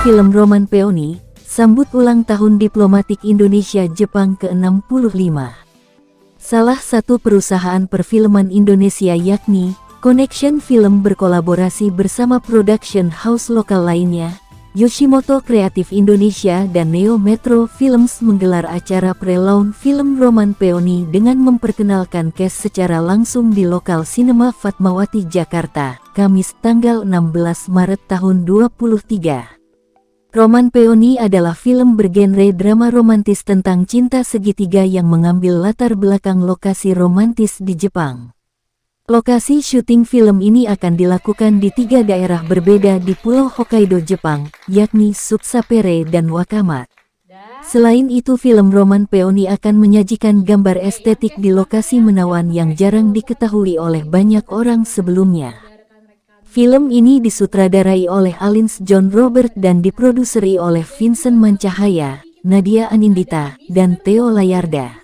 film Roman Peony, sambut ulang tahun diplomatik Indonesia-Jepang ke-65. Salah satu perusahaan perfilman Indonesia yakni Connection Film berkolaborasi bersama production house lokal lainnya, Yoshimoto Creative Indonesia dan Neo Metro Films menggelar acara pre-launch film Roman Peony dengan memperkenalkan cast secara langsung di Lokal Sinema Fatmawati, Jakarta, Kamis tanggal 16 Maret tahun 2023. Roman Peony adalah film bergenre drama romantis tentang cinta segitiga yang mengambil latar belakang lokasi romantis di Jepang. Lokasi syuting film ini akan dilakukan di 3 daerah berbeda di Pulau Hokkaido, Jepang, yakni Subsapere dan Wakamat. Selain itu, film Roman Peony akan menyajikan gambar estetik di lokasi menawan yang jarang diketahui oleh banyak orang sebelumnya. Film ini disutradarai oleh Alins John Robert dan diproduseri oleh Vincent Mancahaya, Nadia Anindita, dan Theo Layarda.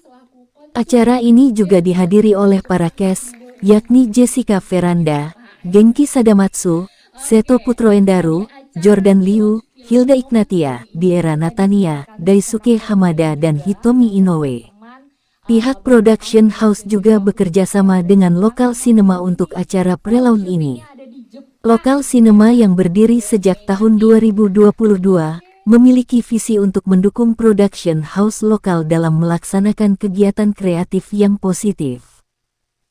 Acara ini juga dihadiri oleh para cast, yakni Jessica Veranda, Genki Sadamatsu, Seto Putroendaru, Jordan Liu, Hilda Ignatia, Diera Natania, Daisuke Hamada dan Hitomi Inoue. Pihak production house juga bekerja sama dengan Lokal Sinema untuk acara pre-launch ini. Lokal Sinema yang berdiri sejak tahun 2022, memiliki visi untuk mendukung production house lokal dalam melaksanakan kegiatan kreatif yang positif.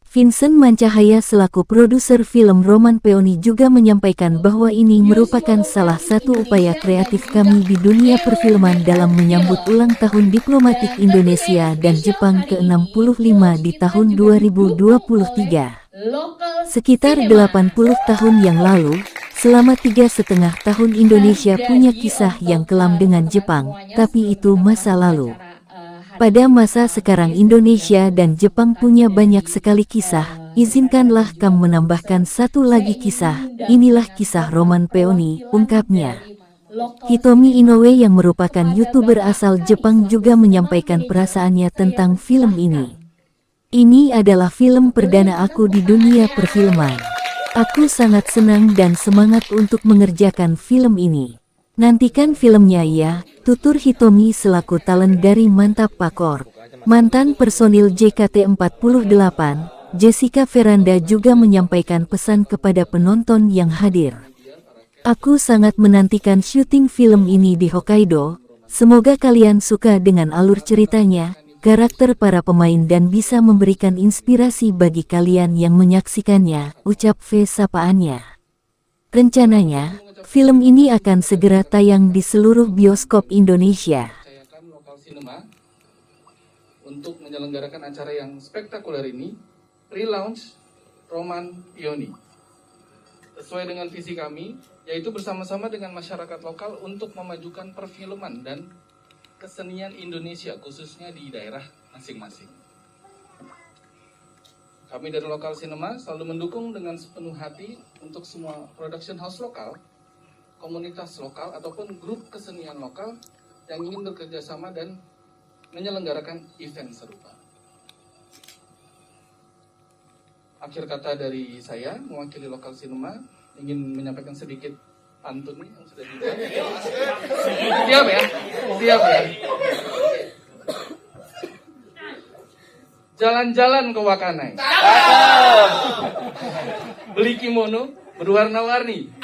Vincent Mancahaya selaku produser film Roman Peony juga menyampaikan bahwa ini merupakan salah satu upaya kreatif kami di dunia perfilman dalam menyambut ulang tahun diplomatik Indonesia dan Jepang ke-65 di tahun 2023. Sekitar 80 tahun yang lalu, selama 3,5 tahun Indonesia punya kisah yang kelam dengan Jepang, tapi itu masa lalu. Pada masa sekarang Indonesia dan Jepang punya banyak sekali kisah, izinkanlah kami menambahkan satu lagi kisah, inilah kisah Roman Peony, ungkapnya. Hitomi Inoue yang merupakan YouTuber asal Jepang juga menyampaikan perasaannya tentang film ini. Ini adalah film perdana aku di dunia perfilman. Aku sangat senang dan semangat untuk mengerjakan film ini. Nantikan filmnya ya, tutur Hitomi selaku talent dari Mantap Pakor. Mantan personil JKT48, Jessica Veranda juga menyampaikan pesan kepada penonton yang hadir. Aku sangat menantikan syuting film ini di Hokkaido. Semoga kalian suka dengan alur ceritanya, karakter para pemain dan bisa memberikan inspirasi bagi kalian yang menyaksikannya, ucap V sapaannya. Rencananya, film ini akan segera tayang di seluruh bioskop Indonesia. Lokal Sinema untuk menyelenggarakan acara yang spektakuler ini, relaunch Roman Peony. Sesuai dengan visi kami, yaitu bersama-sama dengan masyarakat lokal untuk memajukan perfilman dan kesenian Indonesia, khususnya di daerah masing-masing. Kami dari Lokal Sinema selalu mendukung dengan sepenuh hati untuk semua production house lokal, komunitas lokal, ataupun grup kesenian lokal yang ingin bekerja sama dan menyelenggarakan event serupa. Akhir kata dari saya, mewakili Lokal Sinema, ingin menyampaikan sedikit pantun nih yang sudah dibuat. Siap ya? Siap ya? Jalan-jalan ke Wakanai. Beli kimono berwarna-warni.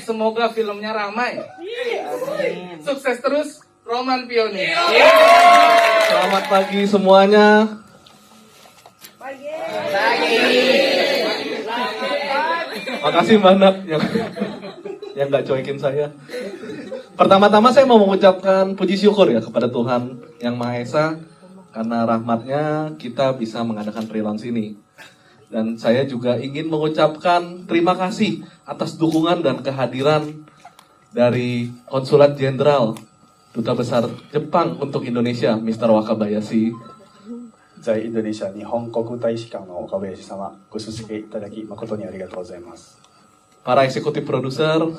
Semoga filmnya ramai. Sukses terus, Roman Peony. Selamat pagi semuanya. Makasih banyak yang nggak cuekin saya. Pertama-tama saya mau mengucapkan puji syukur ya kepada Tuhan Yang Maha Esa, karena rahmatnya kita bisa mengadakan pre-launch ini. Dan saya juga ingin mengucapkan terima kasih atas dukungan dan kehadiran dari Konsulat Jenderal Duta Besar Jepang untuk Indonesia, Mr. Wakabayashi. 在インドネシア日本国大使館の岡林様、ご出席いただき誠にありがとうございます。 Para eksekutif produser,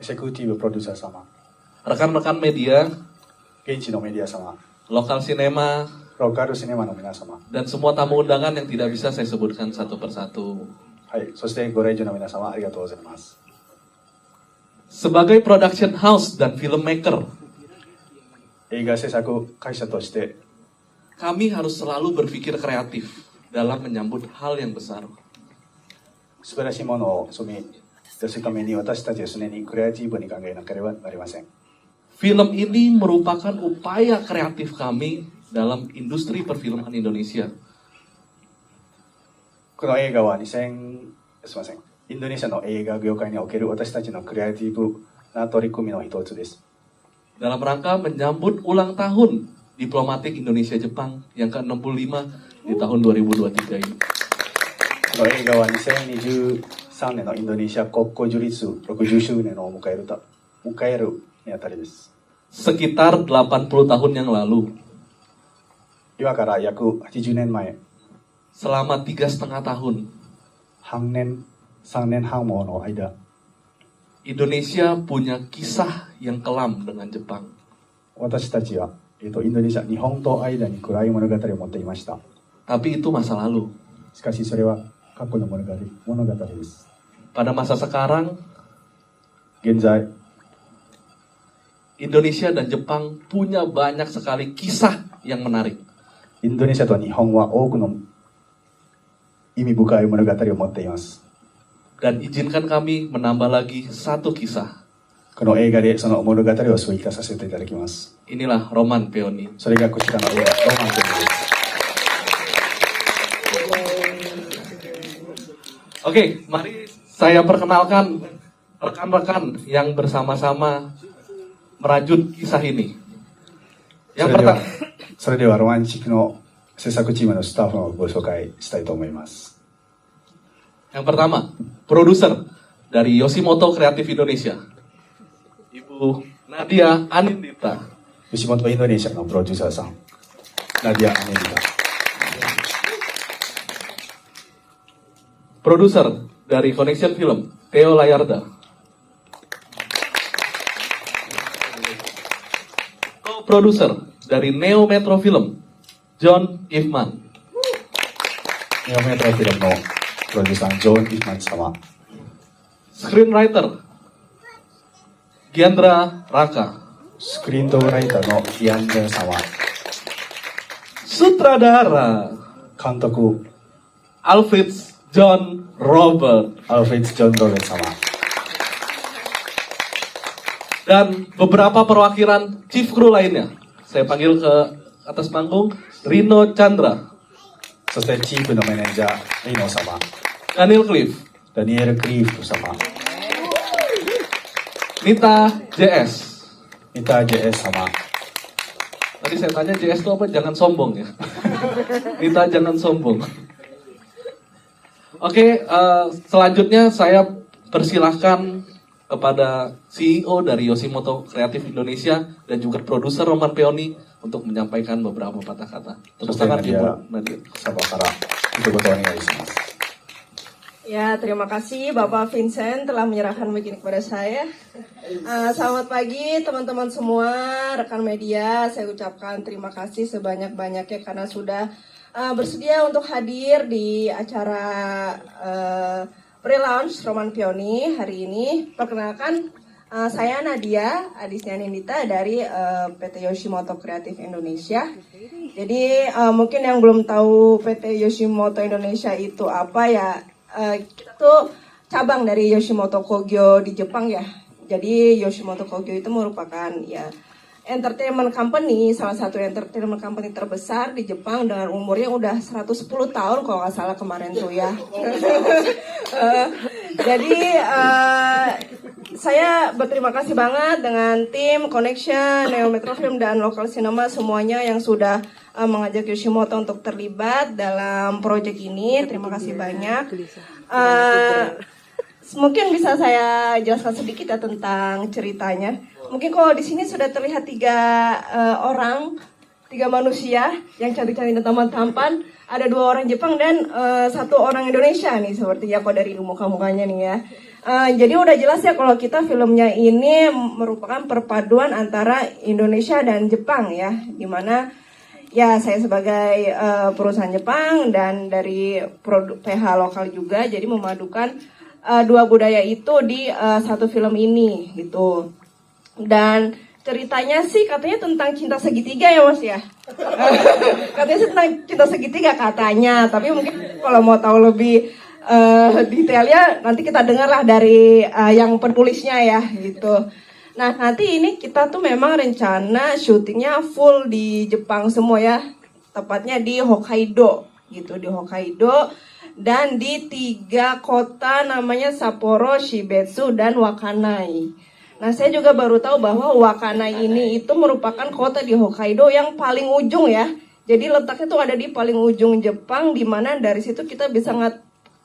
エセクティブプロデューサー様、 rekan-rekan media, 現地のメディア様、 Lokal Sinema, ローカルシネマの皆様、 dan semua tamu undangan yang tidak bisa saya sebutkan satu persatu. はい、そしてご来場の皆様ありがとうございます。Sebagai production house dan filmmaker, 映画制作会社として kami harus selalu berpikir kreatif dalam menyambut hal yang besar. 素晴らしいものを生み出すために私たちは常にクリエイティブに考えなければなりません。 Film ini merupakan upaya kreatif kami dalam industri perfilman Indonesia. この映画はすみません。インドネシアの映画業界における私たちのクリエイティブな取り組みの一つです。 Dalam rangka menyambut ulang tahun diplomatik Indonesia-Jepang yang ke-65 di tahun 2023 ini. この映画は2023年のインドネシア国交樹立60周年を迎えるにあたりです。 Sekitar 80 tahun yang lalu, 今から約80年前、 selama 3,5 tahun, 3年半もの間、 Indonesia punya kisah yang kelam dengan Jepang. 私たちは、インドネシア、日本と間に暗い物語を持っていました。 Tapi itu masa lalu. しかしそれは過去の物語です。 Pada masa sekarang, 現在、 Indonesia dan Jepang punya banyak sekali kisah yang menarik. インドネシアと日本は多くの意味深い物語を持っています。 Dan izinkan kami menambah lagi satu kisah. この映画でその物語を追加させていただきます。 Inilah Roman Peony. それがこちらの映画、ロマンというです。 Oke, mari saya perkenalkan rekan-rekan yang bersama-sama merajut kisah ini. Yang pertama, それではロマンチックの制作チームのスタッフのご紹介したいと思います。 yang pertama, produser dari Yoshimoto Creative Indonesia, Ibu Nadia Anindita. 吉本インドネシアのプロデューサーさん、ナディア・アネリタ。 Produser dari Connection Film, Theo Layarda. Co-producer dari Neo Metro Film, John Ifman. ネオメトロフィルムのプロデューサー、ジョン・イフマン様。 Screenwriter, Giandra Raka. スクリーントライターのイアン・ジェン様。 Sutradara, 監督、 Alfred John Robert. アルフレッド・ジョン・ロレン様。 Dan beberapa perwakilan chief crew lainnya. Saya panggil ke atas panggung, Rino Chandra, そしてチーフのマネージャー、リノ様。 Daniel Cliff, ダニエル・クリーフ様。 Nita JS. ミター・ジェエス様。 Tadi saya tanya JS itu apa? Jangan sombong ya. Nita jangan sombong. Oke, selanjutnya saya persilahkan kepada CEO dari Yoshimoto Creative Indonesia dan juga produser Roman Peony untuk menyampaikan beberapa patah kata. Tepuk tangan Ibu Nadia. サバから一言お願いします。 Ya, terima kasih Bapak Vincent telah menyerahkan mic ini kepada saya. Selamat pagi teman-teman semua, rekan media. Saya ucapkan terima kasih sebanyak-banyaknya karena sudah bersedia untuk hadir di acara pre-launch Roman Peony hari ini. Perkenalkan, saya Nadia Adisnya Nindita dari PT Yoshimoto Creative Indonesia. Jadi mungkin yang belum tahu PT Yoshimoto Indonesia itu apa ya, kita tuh cabang dari Yoshimoto Kogyo di Jepang ya. Jadi Yoshimoto Kogyo itu merupakan ya entertainment company, salah satu entertainment company terbesar di Jepang dengan umurnya udah 110 tahun kalau nggak salah kemarin tuh ya. Jadi saya berterima kasih banget dengan tim Connection, Neo Metro Film dan Local Cinema semuanya yang sudah mengajak Yoshimoto untuk terlibat dalam proyek ini. Terima kasih banyak. Mungkin bisa saya jelaskan sedikit ya tentang ceritanya. Mungkin kalau di sini sudah terlihat tiga manusia yang cantik-cantik dan tampan-tampan. Ada 2 orang Jepang dan 1 orang Indonesia nih, sepertinya kok dari muka-mukanya nih ya. Jadi udah jelas ya kalau kita filmnya ini merupakan perpaduan antara Indonesia dan Jepang ya, dimana ya saya sebagai perusahaan Jepang dan dari PH lokal juga, jadi memadukan dua budaya itu di satu film ini gitu. Dan ceritanya sih katanya tentang cinta segitiga ya Mas ya. Katanya sih tentang cinta segitiga katanya, tapi mungkin kalau mau tahu lebih detailnya nanti kita dengarlah dari yang penulisnya ya gitu. Nah nanti ini kita tuh memang rencana syutingnya full di Jepang semua ya, tepatnya di Hokkaido gitu, di Hokkaido dan di 3 kota namanya Sapporo, Shibetsu, dan Wakanai. Nah saya juga baru tahu bahwa Wakanai ini itu merupakan kota di Hokkaido yang paling ujung ya. Jadi letaknya tuh ada di paling ujung Jepang, di mana dari situ kita bisa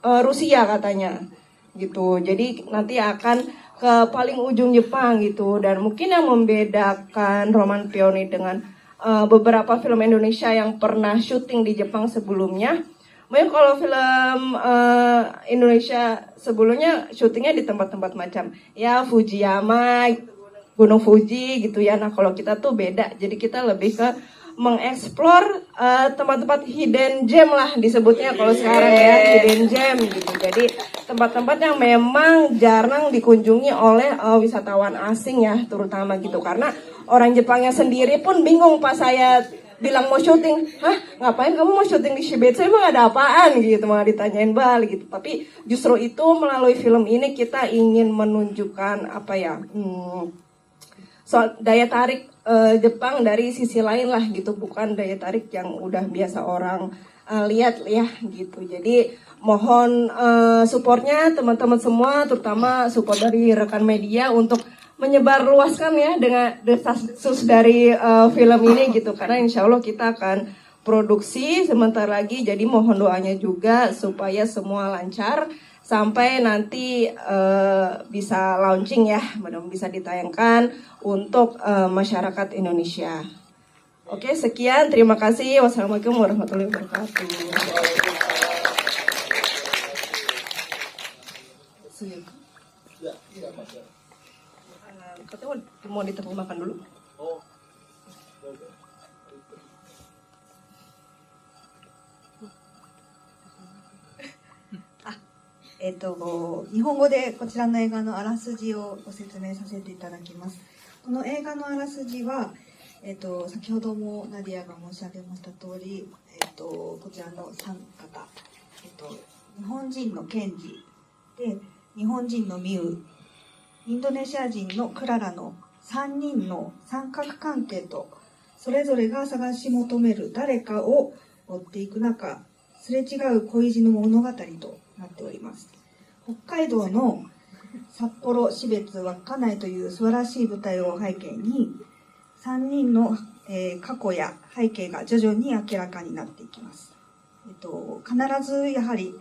Rusia katanya gitu. Jadi nanti akan ke paling ujung Jepang gitu. Dan mungkin yang membedakan Roman Pioni dengan beberapa film Indonesia yang pernah syuting di Jepang sebelumnya, mungkin kalau film Indonesia sebelumnya syutingnya di tempat-tempat macam ya Fujiyama, Gunung Fuji gitu ya. Nah kalau kita tuh beda, jadi kita lebih ke mengeksplor tempat-tempat hidden gem lah disebutnya kalau sekarang ya, hidden gem gitu. Jadi tempat-tempat yang memang jarang dikunjungi oleh wisatawan asing ya terutama gitu, karena orang Jepangnya sendiri pun bingung pas saya bilang mau syuting, hah ngapain kamu mau syuting di Shibetsu, emang ada apaan gitu, malah ditanyain balik gitu. Tapi justru itu melalui film ini kita ingin menunjukkan apa ya, soal daya tarik Jepang dari sisi lain lah gitu, bukan daya tarik yang udah biasa orang lihat ya gitu. Jadi mohon supportnya teman-teman semua, terutama support dari rekan media untuk menyebarluaskan ya dengan kasus dari film ini gitu, karena insya Allah kita akan produksi sebentar lagi. Jadi mohon doanya juga supaya semua lancar sampai nanti bisa launching ya, mudah-mudahan bisa ditayangkan untuk masyarakat Indonesia. Oke, sekian, terima kasih. Wassalamualaikum warahmatullahi wabarakatuh. Katanya mau diterjemahkan dulu. Ah, 日本語でこちらの映画のあらすじをご説明させていただきます。この映画のあらすじは、先ほどもナディアが申し上げました通り、こちらの3方、日本人のケンジで、日本人のミウ、インドネシア人のクララの3人の三角関係と、それぞれが探し求める誰かを追っていく中、すれ違う恋路の物語となっております。北海道の札幌、標別、稚内という素晴らしい舞台を背景に、3人の、過去や背景が徐々に明らかになっていきます。必ずやはり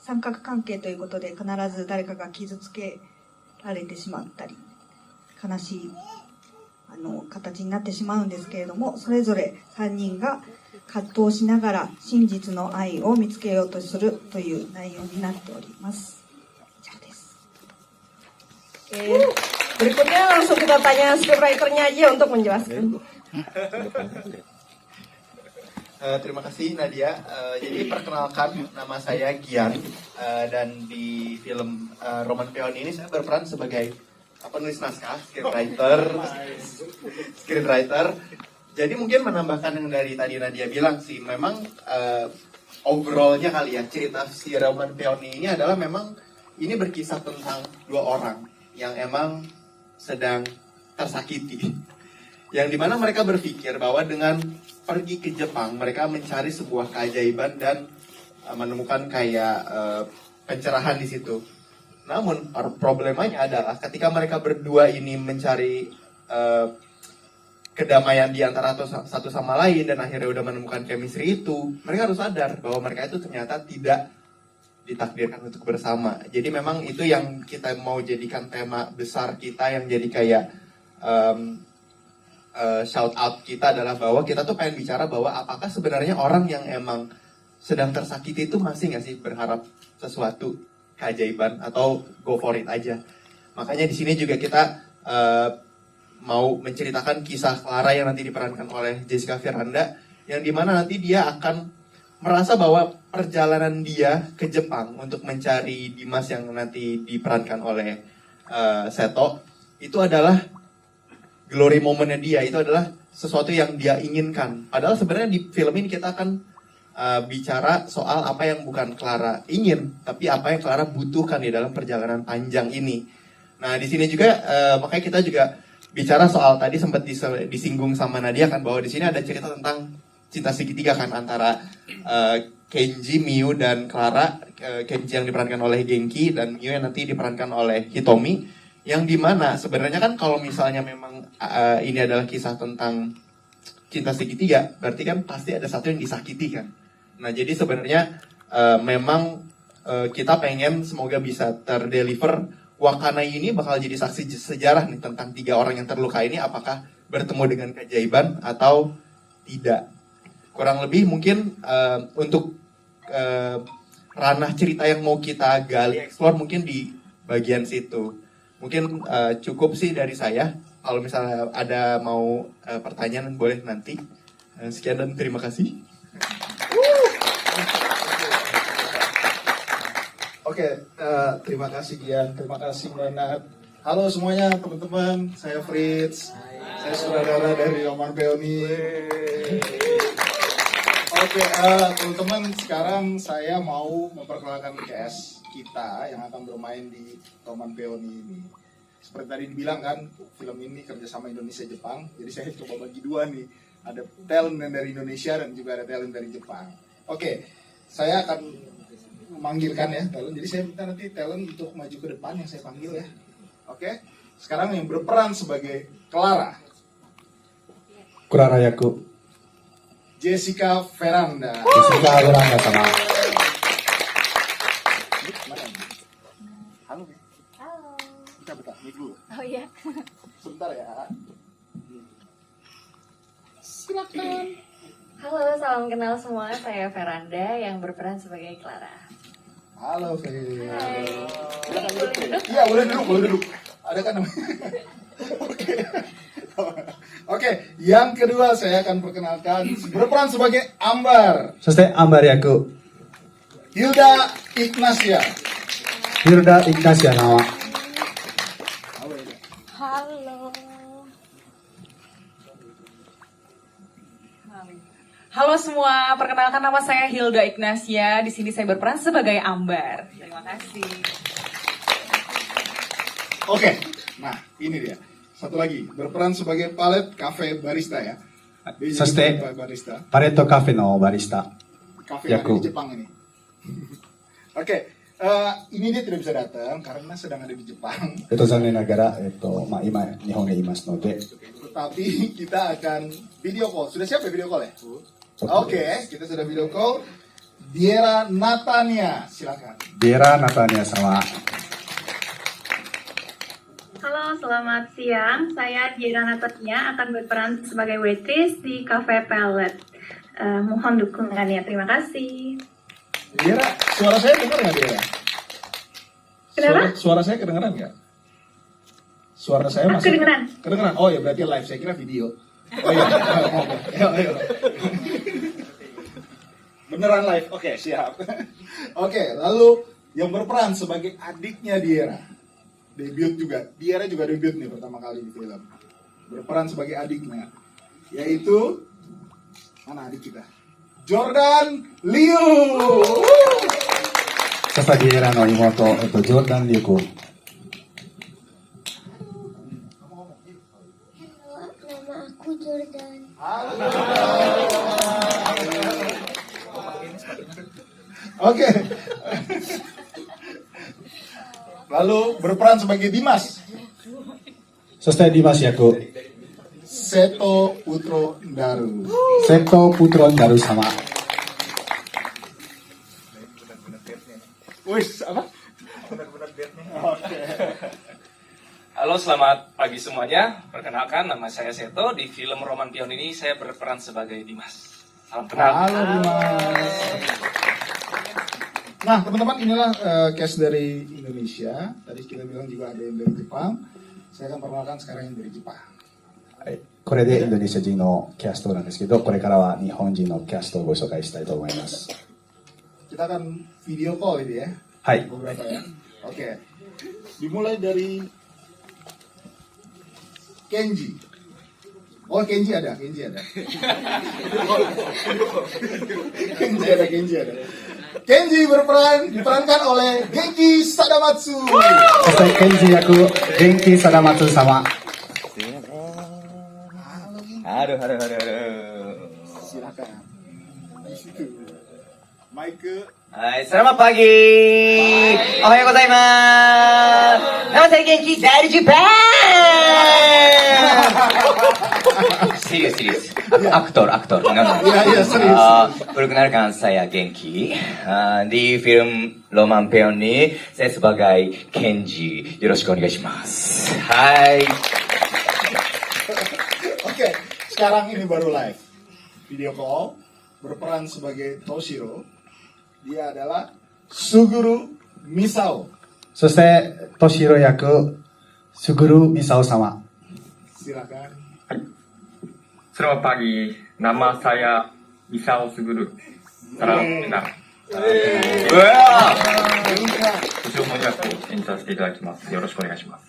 三角関係ということで、必ず誰かが傷つけられてしまったり、悲しい形になってしまうんですけれども、それぞれ3人が葛藤しながら真実の愛を見つけようとするという内容になっております。以上です。Berikutnya langsung kita tanya scriptwriter-nya aja untuk menjelaskan. Terima kasih Nadia. Jadi perkenalkan, nama saya Gian, dan di film Roman Pioni ini saya berperan sebagai penulis naskah, screenwriter. Jadi mungkin menambahkan yang dari tadi Nadia bilang sih, memang overallnya kali ya, cerita si Roman Pioni ini adalah memang ini berkisah tentang 2 orang yang emang sedang tersakiti, yang dimana mereka berpikir bahwa dengan pergi ke Jepang mereka mencari sebuah keajaiban dan menemukan kayak pencerahan di situ. Namun problemanya adalah ketika mereka berdua ini mencari kedamaian di antara satu sama lain dan akhirnya udah menemukan chemistry itu, mereka harus sadar bahwa mereka itu ternyata tidak ditakdirkan untuk bersama. Jadi memang itu yang kita mau jadikan tema besar kita, yang jadi kayak shout out kita adalah bahwa kita tuh pengen bicara bahwa apakah sebenarnya orang yang emang sedang tersakiti itu masih nggak sih berharap sesuatu keajaiban atau go for it aja. Makanya di sini juga kita mau menceritakan kisah Clara yang nanti diperankan oleh Jessica Firanda, yang dimana nanti dia akan merasa bahwa perjalanan dia ke Jepang untuk mencari Dimas yang nanti diperankan oleh Seto itu adalah glory momennya dia, itu adalah sesuatu yang dia inginkan. Padahal sebenarnya di film ini kita akan bicara soal apa yang bukan Clara ingin, tapi apa yang Clara butuhkan di dalam perjalanan panjang ini. Nah, di sini juga makanya kita juga bicara soal tadi sempat disinggung sama Nadia kan, bahwa di sini ada cerita tentang cinta segitiga kan antara Kenji, Miu, dan Clara. Kenji yang diperankan oleh Genki dan Miu yang nanti diperankan oleh Hitomi. Yang dimana sebenarnya kan kalau misalnya memang ini adalah kisah tentang cinta segitiga, berarti kan pasti ada satu yang disakiti kan. Nah jadi sebenarnya memang kita pengen semoga bisa terdeliver. Wakana ini bakal jadi saksi sejarah nih tentang 3 orang yang terluka ini, apakah bertemu dengan keajaiban atau tidak. Kurang lebih mungkin untuk ranah cerita yang mau kita gali, explore mungkin di bagian situ. Mungkin cukup sih dari saya. Kalau misalnya ada mau pertanyaan boleh nanti. Sekian dan terima kasih. Oke, terima kasih Gian, terima kasih Renat. Halo semuanya teman-teman, saya Fritz. Saya sutradara dari Roman Peony. Oke, teman-teman, sekarang saya mau memperkenalkan cast kita yang akan bermain di Roman Peony ini. Seperti tadi dibilang kan, film ini kerjasama Indonesia-Jepang. Jadi saya coba bagi 2 nih. Ada talent dari Indonesia dan juga ada talent dari Jepang. Oke, saya akan memanggilkan ya talent. Jadi saya minta nanti talent untuk maju ke depan yang saya panggil ya. Oke, sekarang yang berperan sebagai Clara. Clara yaku Jessica Veranda. Jessica Veranda sama. Halo. Halo. Bentar, dulu. Oh iya. Sebentar ya. Silakan. Halo, salam kenal semua. Saya Veranda yang berperan sebagai Clara. Halo, Fer. Hai. Silakan Boleh duduk. duduk? Iya, boleh duduk. Ada kan namanya? Oke. Oke, yang kedua saya akan perkenalkan berperan sebagai Ambar. そしてアンバル役 Hilda Ignacia. Hilda Ignacia nama. Halo, Hilda. Halo. Halo semua, perkenalkan nama saya Hilda Ignacia. Di sini saya berperan sebagai Ambar. Terima kasih. Oke, nah ini dia. Satu lagi, berperan sebagai Palet Cafe Barista ya. Dia jadi そして barista. パレットカフェのバリスタ Cafe yang ada Yaku. di Jepang ini. Oke, ini dia tidak bisa datang karena sedang ada di Jepang. 残念ながら、まあ、今日本にいますので Tetapi kita akan video call. Sudah siap ya video call ya? Oke, kita sudah video call. Diera Natania, silakan. Diera Natania sama. Halo, selamat siang. Saya Diera Natania akan berperan sebagai waitress di Cafe Palette. Mohon dukungannya. Terima kasih. Diera, suara saya dengar nggak Diera? Kenapa? Suara saya kedengeran nggak? Suara saya masih Kedengeran. Kedengeran. Oh ya berarti live. Saya kira video. Oh iya. Ayo. Beneran live. Oke, siap. Oke, lalu yang berperan sebagai adiknya Diera. Debut juga. Diera juga debut nih pertama kali di film. Berperan sebagai adiknya. Yaitu mana adik kita? Jordan Liu. 佐々木エラの妹、ジョーダン・リュウコ Nama aku Jordan. Oke. Lalu berperan sebagai Dimas. そしてディマシ役 Seto Putro Daru. セット・プトロンダル様 Wis, apa? Oke. Halo, selamat pagi semuanya. Perkenalkan, nama saya Seto. Di film Roman Pion ini saya berperan sebagai Dimas. Salam kenal. Halo Dimas. Nah teman-teman inilah cast dari Indonesia. Tadi kita bilang juga ada yang dari Jepang. Saya akan perkenalkan sekarang yang dari Jepang. はい、ここれでインドネシア人のキャストなんですけど、これからは日本人のキャストをご紹介したいと思います。 Kita akan video call ini ya. はい。 Beberapa ya. Oke. Dimulai dari Kenji. Oh, Kenji ada. Kenji ada. Kenji diperankan oleh Genki Sadamatsu. そしてケンジ役元気貞松様。 Halo. Silakan. Di situ. Mike. Hai, selamat pagi. Ohayo gozaimasu. Nama saya Genki dari Jepang. Serius. Aktor. Iya, serius. Perkenalkan saya Genki. Di film Roman Peony, saya sebagai Kenji. Yoroshiku onegaishimasu. Hai. Oke, sekarang ini baru live. Video call berperan sebagai Toshiro. Dia adalah Suguru Misao. そしてトシヒロ役スグルミサオ様。 Silakan. Selamat pagi, nama saya Misao Suguru. Salam kenal. Ujung役を演じさせていただきます。よろしくお願いします。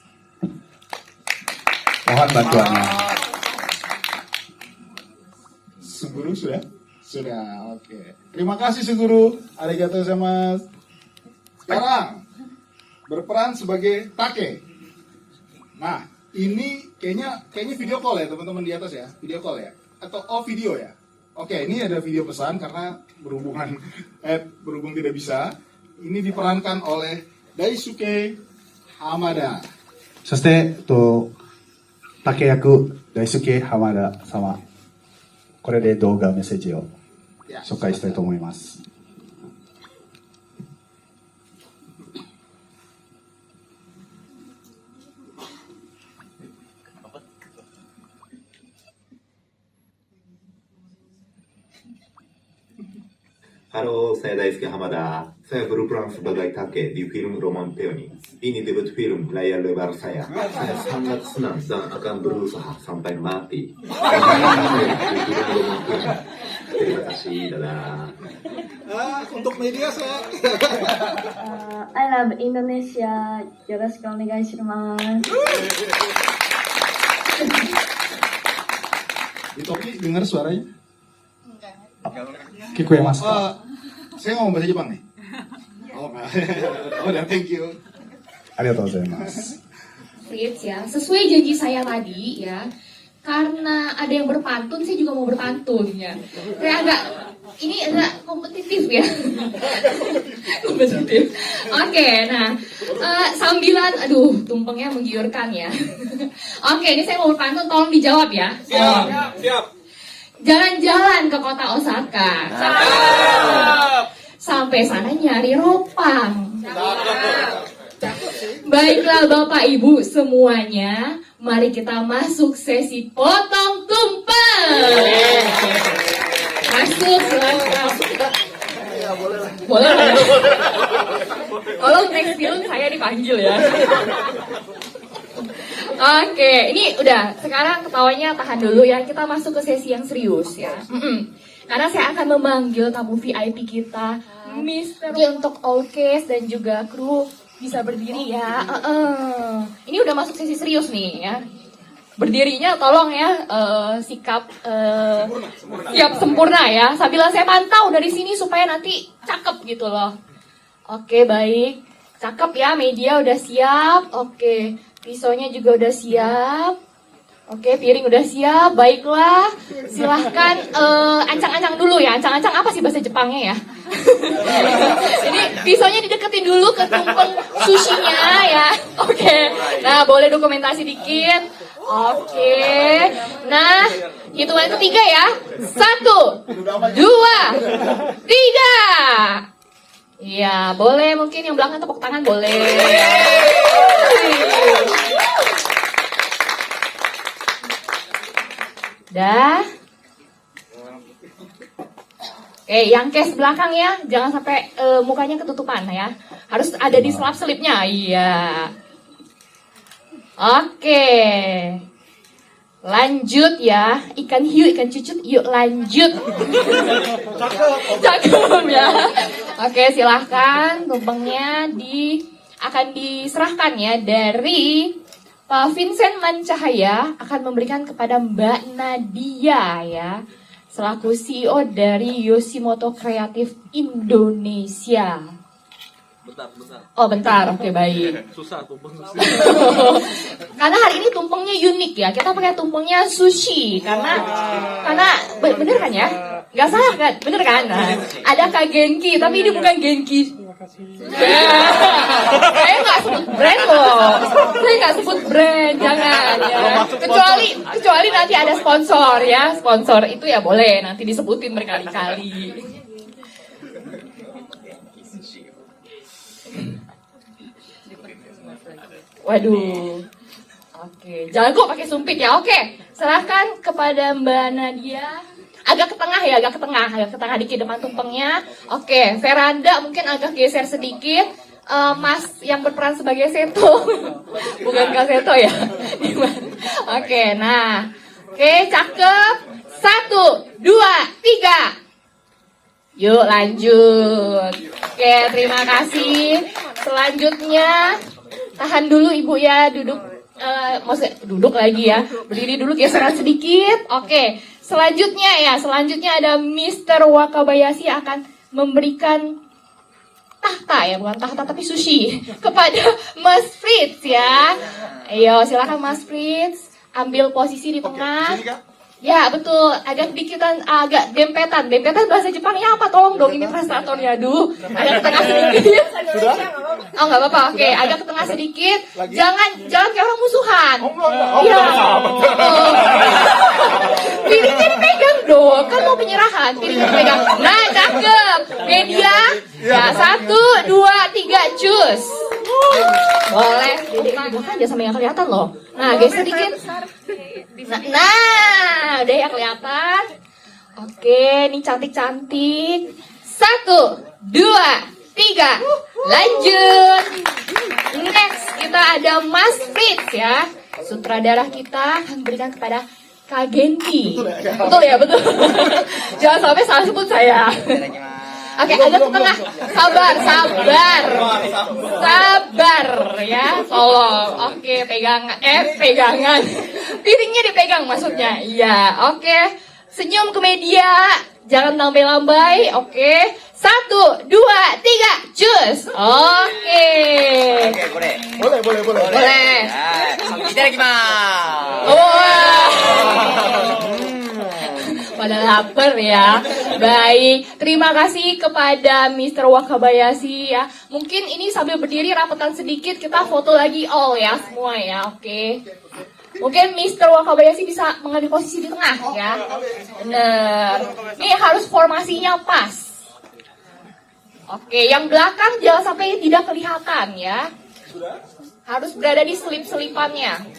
Mohon bantuannya. Suguru sudah? Sudah, oke. Terima kasih Suguru. Arigatou gozaimasu. Sekarang berperan sebagai Take. Nah, ini kayaknya video call ya teman-teman di atas ya, video call ya, atau video ya. Oke, ini ada video pesan karena berhubung tidak bisa. Ini diperankan oleh Daisuke Hamada. そして竹役大輔浜田様。これで動画メッセージを紹介したいと思います。 Halo, saya Daisuke Hamada. Saya berperan sebagai Take di film Roman Peony. Ini debut film layar lebar saya. Saya sangat senang dan akan berusaha sampai mati. Terima kasih, dadah. Untuk media saya. I love Indonesia. Yoroshiku onegaishimasu. Di Toki dengar suaranya? Kikoemasu. Saya ngomong bahasa Jepang nih. Oh, enggak. Udah, thank you. Arigatou gozaimasu. Fritz ya, sesuai janji saya tadi ya, karena ada yang berpantun, saya juga mau berpantun ya. Ini agak kompetitif ya. Kompetitif. Oke, nah sambilan, tumpengnya menggiurkan ya. Oke, ini saya mau berpantun, tolong dijawab ya. Siap. Jalan-jalan ke kota Osaka. Sampai sana nyari ropang. Baiklah Bapak Ibu semuanya, mari kita masuk sesi potong tumpeng. Masuk silahkan. Boleh. Kalau next film saya dipanggil ya. Oke, ini udah. Sekarang ketawanya tahan dulu ya. Kita masuk ke sesi yang serius ya. Karena saya akan memanggil tamu VIP kita, Mister untuk all cast dan juga kru bisa berdiri ya. Ini udah masuk sesi serius nih ya. Berdirinya tolong ya sikap siap sempurna ya. Sambil saya pantau dari sini supaya nanti cakep gitu loh. Oke, baik. Cakep ya, media udah siap. Oke. Pisaunya juga udah siap. Oke, piring udah siap. Baiklah, silahkan ancang-ancang dulu ya. Ancang-ancang apa sih bahasa Jepangnya ya? Jadi pisaunya dideketin dulu ke tumpeng sushinya ya. Oke, nah boleh dokumentasi dikit. Oke, nah hitungan ketiga ya. 1, 2, 3. Iya, boleh mungkin yang belakang tepuk tangan boleh. Dah. Oke, yang case belakang ya, jangan sampai mukanya ketutupan ya. Harus ada di selip-selipnya. Iya. Oke. Lanjut ya, ikan hiu, ikan cucut, yuk lanjut. Cakep ya. Oke, silahkan tumpengnya akan diserahkan ya dari Pak Vincent Mancahaya akan memberikan kepada Mbak Nadia ya, selaku CEO dari Yoshimoto Creative Indonesia. Bentar. Oh bentar, oke baik. Susah tumpeng. Karena hari ini tumpengnya unik ya, kita pakai tumpengnya sushi karena bener kan ya? Nggak salah kan? Bener kan? Nah, ada Kak Genki, tapi ini bukan Genki. Saya nggak sebut brand loh. Saya nggak sebut brand, jangan ya. Kecuali nanti ada sponsor ya. Sponsor itu ya boleh nanti disebutin berkali-kali. Waduh. Oke, jago pakai sumpit ya. Oke, serahkan kepada Mbak Nadia. Agak ke tengah ya, agak ke tengah dikit depan tumpengnya. Oke, Veranda mungkin agak geser sedikit. Mas yang berperan sebagai Seto, bukan Kak Seto ya. Oke, nah, oke, cakep. 1, 2, 3. Yuk lanjut. Oke, terima kasih. Selanjutnya, tahan dulu Ibu ya, duduk. Maksudnya duduk lagi ya, berdiri dulu geseran sedikit. Oke, selanjutnya ada Mr. Wakabayashi akan memberikan tahta ya, bukan tahta tapi sushi kepada Mas Fritz ya. Ayo silakan Mas Fritz, ambil posisi di tengah. Ya betul, agak dikitan, agak dempetan bahasa Jepangnya apa? Tolong dong ini translatornya, aduh. Agak ke tengah sedikit. Sudah? Oh nggak apa-apa, oke. Agak ke tengah sedikit. Jangan kayak orang musuhan. Iya. Piringnya dipegang dong, kan mau penyerahan. Piringnya dipegang. Nah cakep. Media. Ya 1, 2, 3, cus. Boleh. Dedek kan aja sama yang kelihatan loh. Nah geser dikit. Nah, udah ya kelihatan. Oke, ini cantik-cantik. 1, 2, 3. Lanjut. Next, kita ada Mas Fritz ya. Sutradara kita akan berikan kepada Kak Genki. Betul ya, betul. Jangan sampai salah sebut saya. Oke, agak ke tengah. Sabar ya, tolong. Oke, pegangan. Piringnya dipegang maksudnya. Iya, oke. Senyum ke media. Jangan lambai-lambai. Oke. 1, 2, 3, cus. Oke. Boleh. Pada lapar ya. Baik, terima kasih kepada Mr. Wakabayashi ya. Mungkin ini sambil berdiri rapetan sedikit, kita foto lagi all ya semua ya. Oke. Mungkin Mr. Wakabayashi bisa mengambil posisi di tengah ya. Bener. Ini harus formasinya pas. Oke, yang belakang jangan sampai tidak kelihatan ya. Harus berada di selip-selipannya.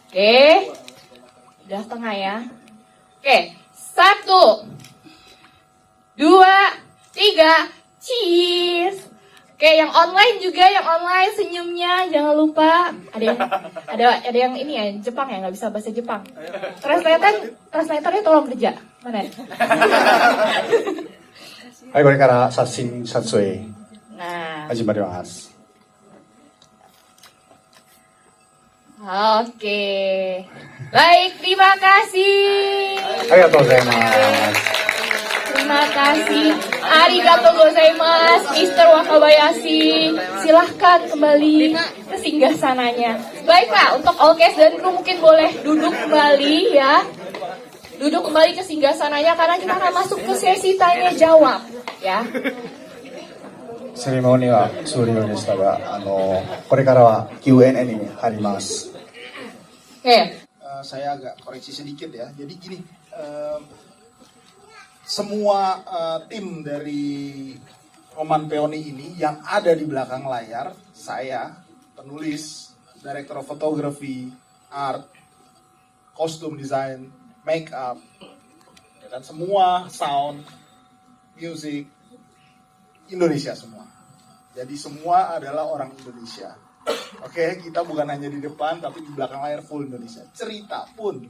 Oke, udah tengah ya. Oke, 1, 2, 3, cheers. Oke, yang online juga, senyumnya jangan lupa. Ada yang ini ya, Jepang ya, nggak bisa bahasa Jepang. Translatornya tolong kerja. Mana? はい、これから写真撮影 Nah. 始まります。 Oke. Baik, terima kasih. ありがとうございます。 Terima kasih. Arigatou gozaimasu, Mr. Wakabayashi. Silahkan kembali ke singgasananya. Baiklah, untuk Allcast dan kru mungkin boleh duduk kembali ya. Duduk kembali ke singgasananya karena kita akan masuk ke sesi tanya jawab ya. セレモニーは終了でしたが、これからは Q&A に入ります。 Oke. Saya agak koreksi sedikit ya. Jadi gini, semua tim dari Roman Peony ini yang ada di belakang layar, saya, penulis, director of photography, art, costume design, make up, dan semua sound, music, Indonesia semua. Jadi semua adalah orang Indonesia. Oke, kita bukan hanya di depan, tapi di belakang layar full Indonesia. Cerita pun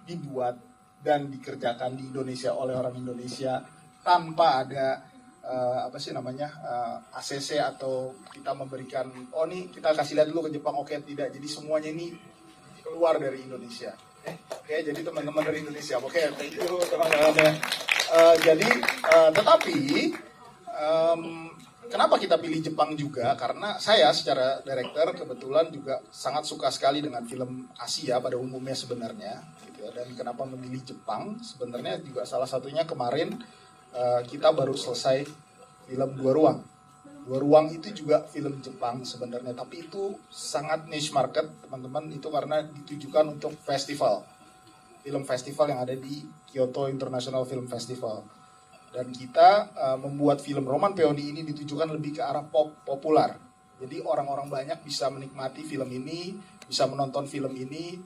dibuat dan dikerjakan di Indonesia oleh orang Indonesia tanpa ada ACC atau kita memberikan, oh nih kita kasih lihat dulu ke Jepang, oke tidak. Jadi semuanya ini keluar dari Indonesia. Oke, jadi teman-teman dari Indonesia, oke, thank you teman-teman. Tetapi kenapa kita pilih Jepang juga? Karena saya secara director kebetulan juga sangat suka sekali dengan film Asia pada umumnya sebenarnya. Gitu ya. Dan kenapa memilih Jepang? Sebenarnya juga salah satunya kemarin kita baru selesai film Dua Ruang. Dua Ruang itu juga film Jepang sebenarnya, tapi itu sangat niche market teman-teman, itu karena ditujukan untuk festival. Film festival yang ada di Kyoto International Film Festival. Dan kita membuat film Roman Peony ini ditujukan lebih ke arah populer. Jadi orang-orang banyak bisa menikmati film ini, bisa menonton film ini,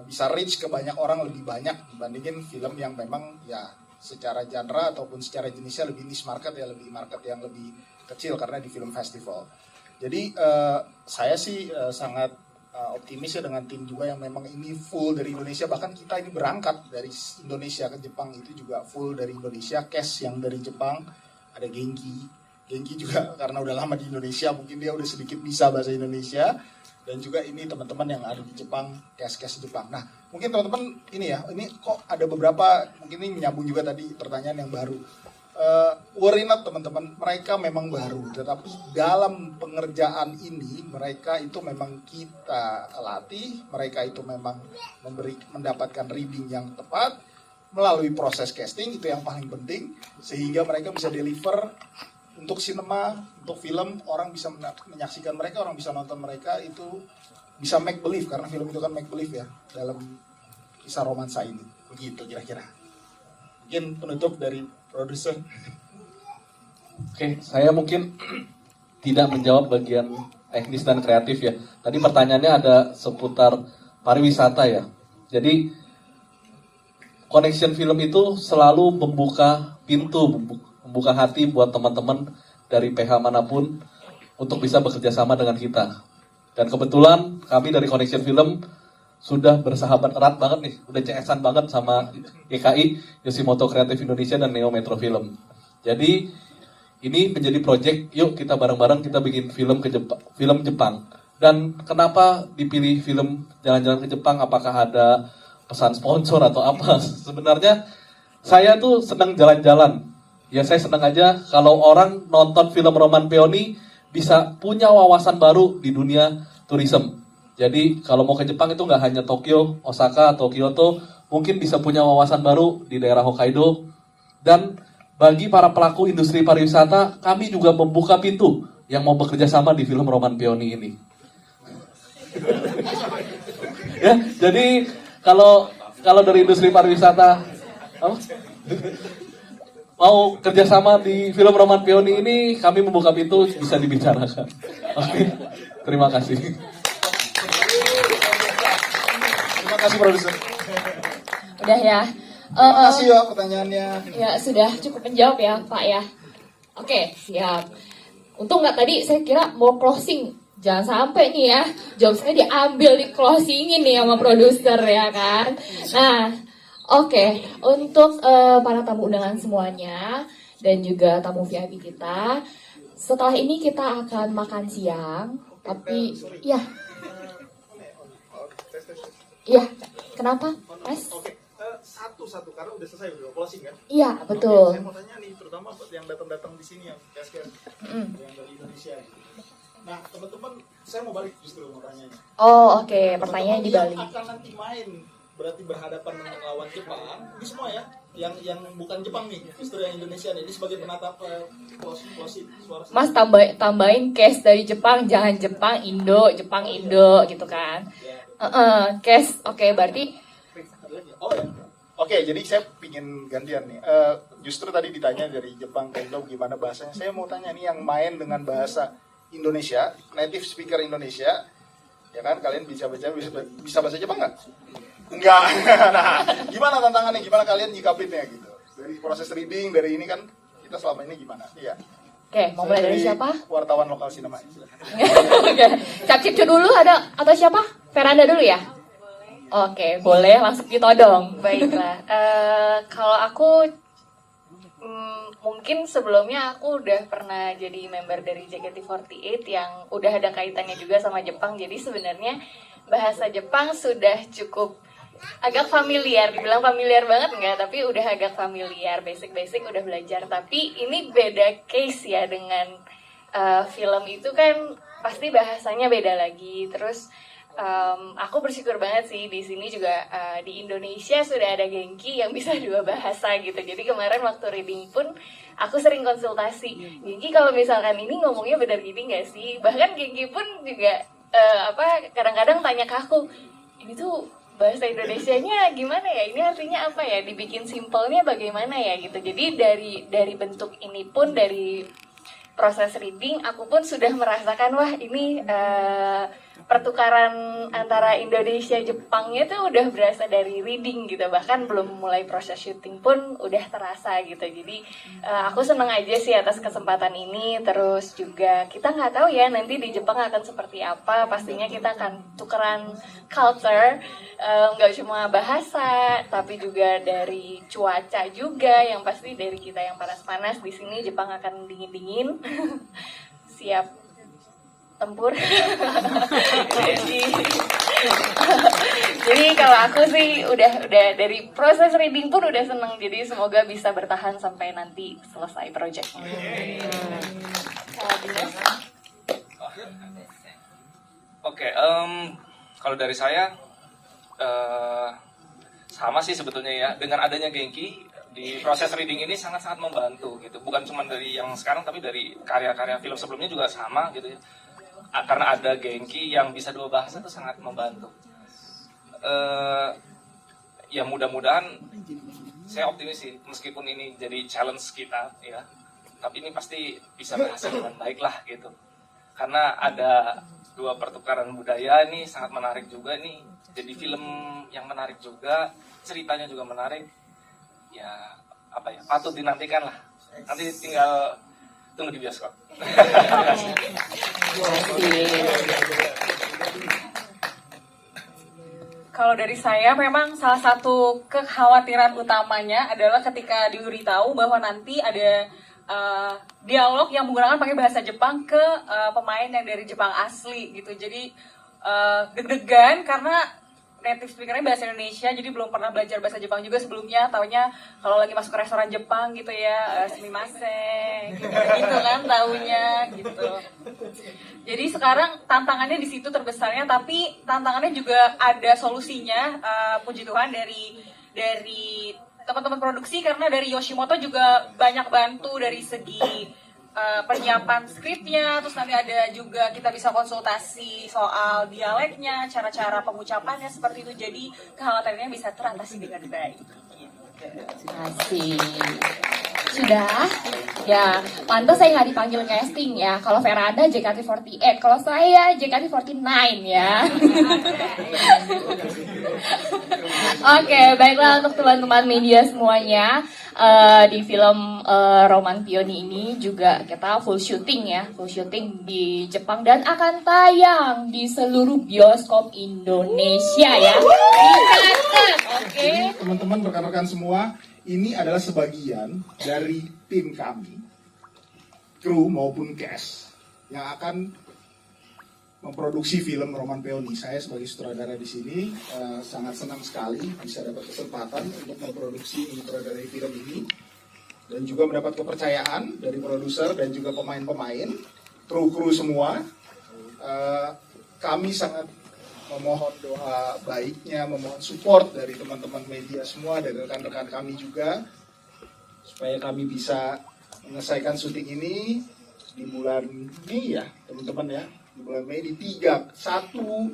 bisa reach ke banyak orang lebih banyak dibandingin film yang memang ya secara genre ataupun secara jenisnya lebih niche market ya, lebih market yang lebih kecil karena di film festival. Jadi saya sih sangat optimis ya dengan tim juga yang memang ini full dari Indonesia, bahkan kita ini berangkat dari Indonesia ke Jepang itu juga full dari Indonesia, cast yang dari Jepang, ada Genki juga karena udah lama di Indonesia mungkin dia udah sedikit bisa bahasa Indonesia, dan juga ini teman-teman yang ada di Jepang, cast Jepang. Nah mungkin teman-teman ini kok ada beberapa, mungkin ini menyambung juga tadi pertanyaan yang baru. Worry not teman-teman, mereka memang baru, tetapi dalam pengerjaan ini mereka itu memang kita latih, mereka itu memang mendapatkan reading yang tepat melalui proses casting, itu yang paling penting, sehingga mereka bisa deliver untuk sinema, untuk film, orang bisa menyaksikan mereka, orang bisa nonton mereka, itu bisa make believe, karena film itu kan make believe ya dalam kisah romansa ini, begitu kira-kira. Mungkin penutup dari produser. Oke, saya mungkin tidak menjawab bagian teknis dan kreatif ya. Tadi pertanyaannya ada seputar pariwisata ya. Jadi Connection Film itu selalu membuka pintu, membuka hati buat teman-teman dari PH manapun untuk bisa bekerja sama dengan kita. Dan kebetulan kami dari Connection Film sudah bersahabat erat banget nih, udah CS-an banget sama YKI, Yoshimoto Creative Indonesia dan Neo Metro Film. Jadi ini menjadi project, yuk kita bareng-bareng kita bikin film Jepang. Dan kenapa dipilih film jalan-jalan ke Jepang? Apakah ada pesan sponsor atau apa? Sebenarnya saya tuh senang jalan-jalan. Ya saya senang aja kalau orang nonton film Roman Peony bisa punya wawasan baru di dunia tourism. Jadi kalau mau ke Jepang itu nggak hanya Tokyo, Osaka, atau Kyoto, mungkin bisa punya wawasan baru di daerah Hokkaido. Dan bagi para pelaku industri pariwisata, kami juga membuka pintu yang mau bekerja sama di film Roman Peony ini. Ya, jadi kalau dari industri pariwisata mau kerjasama di film Roman Peony ini, kami membuka pintu, bisa dibicarakan. Oke, terima kasih. Terima kasih produser. Udah ya. Terima kasih ya pertanyaannya. Ya sudah cukup menjawab ya Pak ya. Oke siap. Untung nggak tadi saya kira mau closing. Jangan sampai nih ya jawab saya diambil di closingin nih sama produser ya kan. Nah oke. Untuk para tamu undangan semuanya dan juga tamu VIP kita, setelah ini kita akan makan siang. Tapi ya. Iya, kenapa, Mas? Oke, satu karena udah selesai, udah closing kan? Iya, betul. Oke, saya mau tanya nih, terutama buat yang datang-datang di sini yang cast yang dari Indonesia. Nah, teman-teman, saya mau balik justru mau tanya. Oh, oke. Pertanyaan di Bali. Yang akan nanti main, berarti berhadapan dengan lawan Jepang, ini semua ya, yang bukan Jepang nih, justru yang Indonesia nih, ini sebagai penatap closing suara. Mas tambahin case dari Jepang, jangan Jepang Indo gitu kan. Case, oke, berarti Oke, jadi saya pingin gantian nih. Justru tadi ditanya dari Jepang ke Indo gimana bahasanya. Saya mau tanya nih yang main dengan bahasa Indonesia, native speaker Indonesia, ya kan? Kalian bisa bahasa Jepang nggak? Enggak. Nah, gimana tantangannya? Gimana kalian nyikapinnya gitu? Dari proses reading, dari ini kan kita selama ini gimana? Iya. Oke, mau mulai dari siapa? Wartawan lokal sinema. Oke, Capcipcu dulu ada atau siapa? Veranda dulu ya? Oke, boleh langsung ditodong. Baiklah. Kalau aku mungkin sebelumnya aku udah pernah jadi member dari JKT48 yang udah ada kaitannya juga sama Jepang. Jadi sebenarnya bahasa Jepang sudah cukup agak familiar, dibilang familiar banget enggak, tapi udah agak familiar, basic-basic udah belajar. Tapi ini beda case ya dengan film itu kan pasti bahasanya beda lagi. Terus aku bersyukur banget sih di sini juga di Indonesia sudah ada Genki yang bisa 2 bahasa gitu. Jadi kemarin waktu reading pun aku sering konsultasi, Genki kalau misalkan ini ngomongnya benar gini nggak sih? Bahkan Genki pun juga kadang-kadang tanya ke aku, ini tuh bahasa Indonesianya gimana ya? Ini artinya apa ya? Dibikin simpelnya bagaimana ya gitu. Jadi dari bentuk ini pun, dari proses reading aku pun sudah merasakan wah ini pertukaran antara Indonesia Jepangnya tuh udah berasa dari reading gitu, bahkan belum mulai proses syuting pun udah terasa gitu. Jadi aku seneng aja sih atas kesempatan ini. Terus juga kita nggak tahu ya nanti di Jepang akan seperti apa, pastinya kita akan tukeran culture, nggak cuma bahasa tapi juga dari cuaca juga, yang pasti dari kita yang panas-panas di sini Jepang akan dingin-dingin. Siap tempur. Jadi kalau aku sih udah dari proses reading pun udah seneng, jadi semoga bisa bertahan sampai nanti selesai projectnya. Oke, kalau dari saya sama sih sebetulnya ya, dengan adanya Genki di proses reading ini sangat-sangat membantu gitu. Bukan cuma dari yang sekarang tapi dari karya-karya film sebelumnya juga sama gitu ya. Karena ada Genki yang bisa 2 bahasa itu sangat membantu. Ya mudah-mudahan saya optimis sih, meskipun ini jadi challenge kita ya, tapi ini pasti bisa berhasil dengan baik lah gitu. Karena ada 2 pertukaran budaya ini sangat menarik juga nih. Jadi film yang menarik juga, ceritanya juga menarik. Ya apa ya, patut dinantikan lah. Nanti tinggal tunggu di bioskop. Kalau dari saya memang salah satu kekhawatiran utamanya adalah ketika diberitahu bahwa nanti ada dialog yang menggunakan pakai bahasa Jepang ke pemain yang dari Jepang asli gitu. Jadi deg-degan karena native speakernya bahasa Indonesia, jadi belum pernah belajar bahasa Jepang juga sebelumnya. Taunya kalau lagi masuk ke restoran Jepang gitu ya, sumimasen gitu kan taunya gitu. Jadi sekarang tantangannya di situ terbesarnya, tapi tantangannya juga ada solusinya. Puji Tuhan dari teman-teman produksi, karena dari Yoshimoto juga banyak bantu dari segi penyiapan skripnya, terus nanti ada juga kita bisa konsultasi soal dialeknya, cara-cara pengucapannya seperti itu, jadi kekhawatirannya bisa teratasi dengan baik. Asik. Sudah? Ya, pantas saya nggak dipanggil casting ya. Kalau Veranda JKT48, kalau saya JKT49 ya. Oke, baiklah untuk teman-teman media semuanya. Di film Roman Peony ini juga kita full shooting di Jepang dan akan tayang di seluruh bioskop Indonesia ya. Oke. Teman-teman rekan-rekan semua, ini adalah sebagian dari tim kami, kru maupun cast yang akan memproduksi film Roman Peony. Saya sebagai sutradara di sini sangat senang sekali bisa dapat kesempatan untuk memproduksi mensutradarai film ini, dan juga mendapat kepercayaan dari produser dan juga pemain-pemain, kru-kru semua. Kami sangat memohon doa baiknya, memohon support dari teman-teman media semua, dari rekan-rekan kami juga, supaya kami bisa menyelesaikan syuting ini di bulan Mei ya teman-teman ya. Di bulan Mei di satu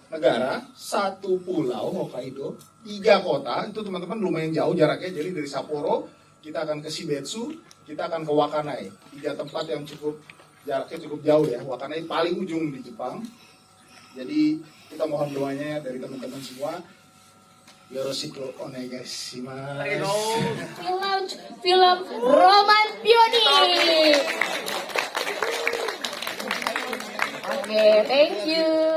negara, 1 pulau Hokkaido, 3 kota, itu teman-teman lumayan jauh jaraknya. Jadi dari Sapporo kita akan ke Shibetsu, kita akan ke Wakanai, 3 tempat yang jaraknya cukup jauh ya. Wakanai paling ujung di Jepang. Jadi kita mohon doanya dari teman-teman semua. Yoroshiku onegaishimasu. Film Roman Peony. Oke, thank you.